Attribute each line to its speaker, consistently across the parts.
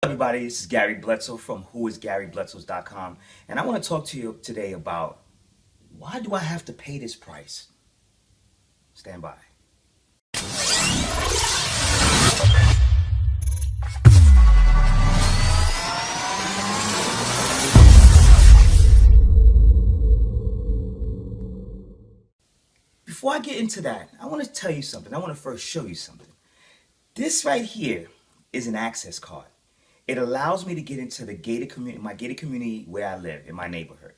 Speaker 1: Everybody, this is Gary Bledsoe from whoisgarybledsoe.com, and I want to talk to you today about why do I have to pay this price? Stand by. Before I get into that, I want to tell you something. I want to first show you something. This right here is an access card. It allows me to get into the gated community, my gated community where I live in my neighborhood,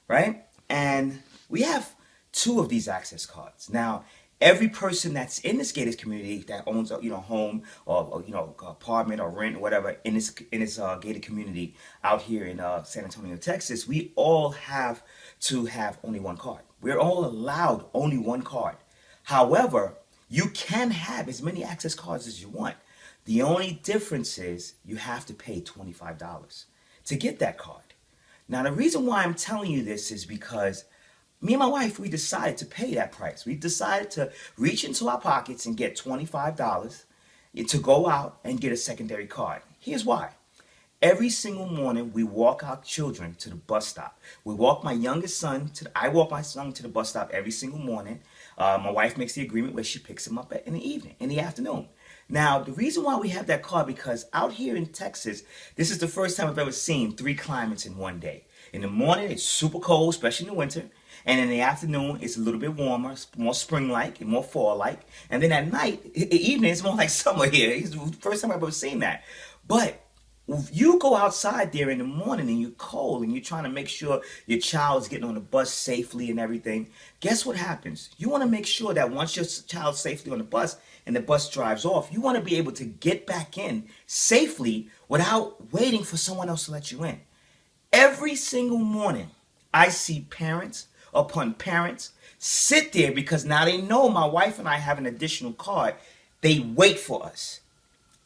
Speaker 1: right? And we have two of these access cards. Now, every person that's in this gated community that owns a home or apartment or rent or whatever in this gated community out here in San Antonio, Texas, we all have to have only one card. We're all allowed only one card. However, you can have as many access cards as you want. The only difference is you have to pay $25 to get that card. Now, the reason why I'm telling you this is because me and my wife, we decided to pay that price. We decided to reach into our pockets and get $25 to go out and get a secondary card. Here's why. Every single morning, we walk our children to the bus stop. I walk my son to the bus stop every single morning. My wife makes the agreement where she picks him up in the afternoon. Now, the reason why we have that card, because out here in Texas, this is the first time I've ever seen 3 climates in one day. In the morning, it's super cold, especially in the winter. And in the afternoon, it's a little bit warmer, more spring-like and more fall-like. And then at night, evening, it's more like summer here. It's the first time I've ever seen that. But if you go outside there in the morning and you're cold and you're trying to make sure your child is getting on the bus safely and everything, guess what happens? You want to make sure that once your child's safely on the bus and the bus drives off, you want to be able to get back in safely without waiting for someone else to let you in. Every single morning, I see parents upon parents sit there because now they know my wife and I have an additional card. They wait for us.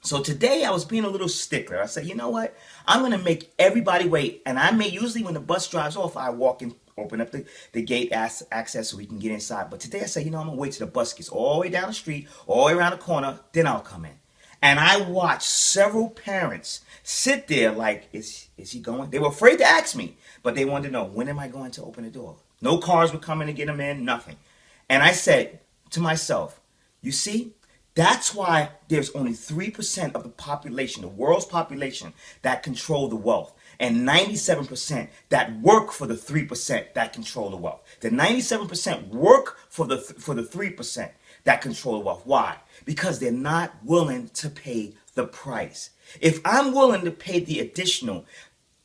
Speaker 1: So today I was being a little stickler. I said, you know what? I'm going to make everybody wait. And usually when the bus drives off, I walk in, open up the gate access so we can get inside. But today I said, I'm going to wait till the bus gets all the way down the street, all the way around the corner, then I'll come in. And I watched several parents sit there like, is he going? They were afraid to ask me, but they wanted to know, when am I going to open the door? No cars were coming to get them in, nothing. And I said to myself, you see? That's why there's only 3% of the population, the world's population, that control the wealth, and 97% that work for the 3% that control the wealth. The 97% work for the 3% that control the wealth. Why? Because they're not willing to pay the price. If I'm willing to pay the additional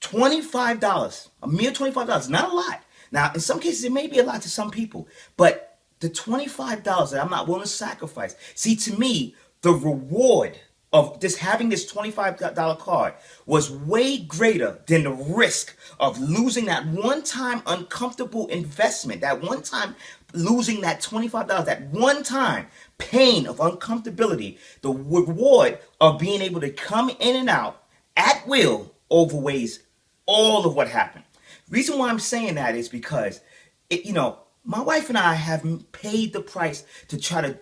Speaker 1: $25, a mere $25, not a lot. Now, in some cases, it may be a lot to some people, but the $25 that I'm not willing to sacrifice. See, to me, the reward of having this $25 card was way greater than the risk of losing that one-time uncomfortable investment, that one time losing that $25, that one-time pain of uncomfortability. The reward of being able to come in and out at will overweighs all of what happened. Reason why I'm saying that is because, my wife and I have paid the price to try to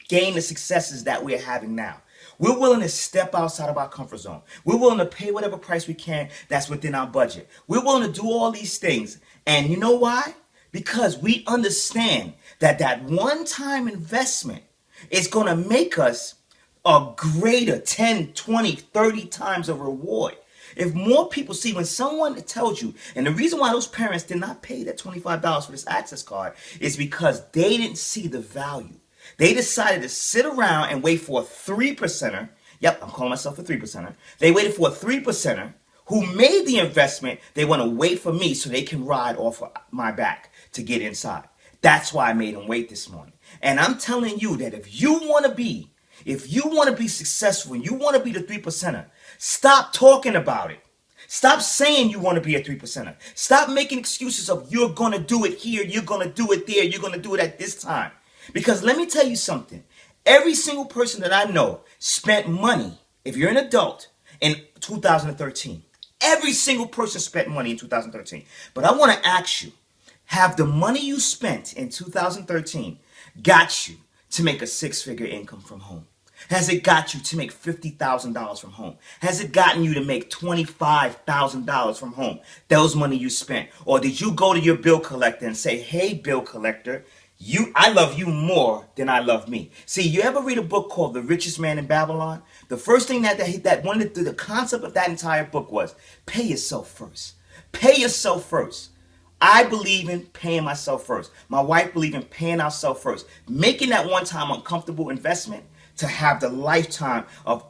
Speaker 1: gain the successes that we're having now. We're willing to step outside of our comfort zone. We're willing to pay whatever price we can that's within our budget. We're willing to do all these things. And you know why? Because we understand that one-time investment is going to make us a greater 10, 20, 30 times a reward. If more people see, when someone tells you, and the reason why those parents did not pay that $25 for this access card is because they didn't see the value. They decided to sit around and wait for a 3%er. Yep, I'm calling myself a 3%er. They waited for a 3%er who made the investment. They want to wait for me so they can ride off of my back to get inside. That's why I made them wait this morning. And I'm telling you that if you want to be successful and you want to be the 3%er, stop talking about it. Stop saying you want to be a 3%er. Stop making excuses of you're going to do it here, you're going to do it there, you're going to do it at this time. Because let me tell you something. Every single person that I know spent money, if you're an adult, in 2013. Every single person spent money in 2013. But I want to ask you, have the money you spent in 2013 got you to make a 6-figure income from home? Has it got you to make $50,000 from home? Has it gotten you to make $25,000 from home? Those money you spent. Or did you go to your bill collector and say, hey, bill collector, I love you more than I love me. See, you ever read a book called The Richest Man in Babylon? The first thing the concept of that entire book was pay yourself first. Pay yourself first. I believe in paying myself first. My wife believes in paying ourselves first. Making that one-time uncomfortable investment to have the lifetime of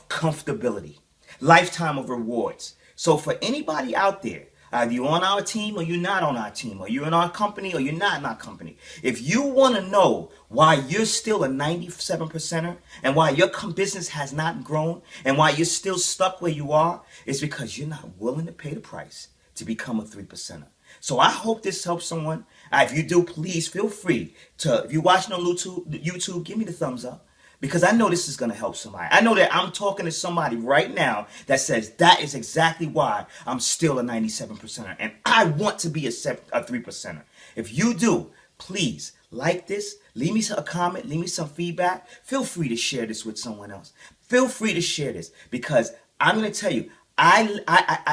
Speaker 1: comfortability. Lifetime of rewards. So for anybody out there, either you're on our team or you're not on our team, or you're in our company or you're not in our company. If you want to know why you're still a 97%er and why your business has not grown and why you're still stuck where you are, it's because you're not willing to pay the price to become a 3%er. So I hope this helps someone. If you do, please feel free to, if you're watching on YouTube, give me the thumbs up. Because I know this is going to help somebody. I know that I'm talking to somebody right now that says that is exactly why I'm still a 97%er. And I want to be a 3%er. If you do, please like this. Leave me a comment. Leave me some feedback. Feel free to share this with someone else. Feel free to share this. Because I'm going to tell you, I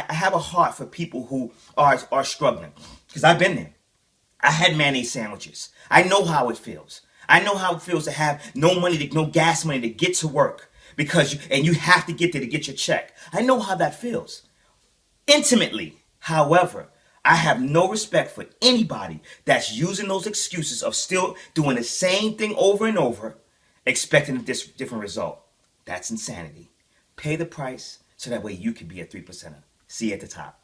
Speaker 1: have a heart for people who are struggling. Because I've been there. I had mayonnaise sandwiches. I know how it feels. I know how it feels to have no gas money to get to work because you have to get there to get your check. I know how that feels. Intimately. However, I have no respect for anybody that's using those excuses of still doing the same thing over and over, expecting a different result. That's insanity. Pay the price so that way you can be a 3%er. See you at the top.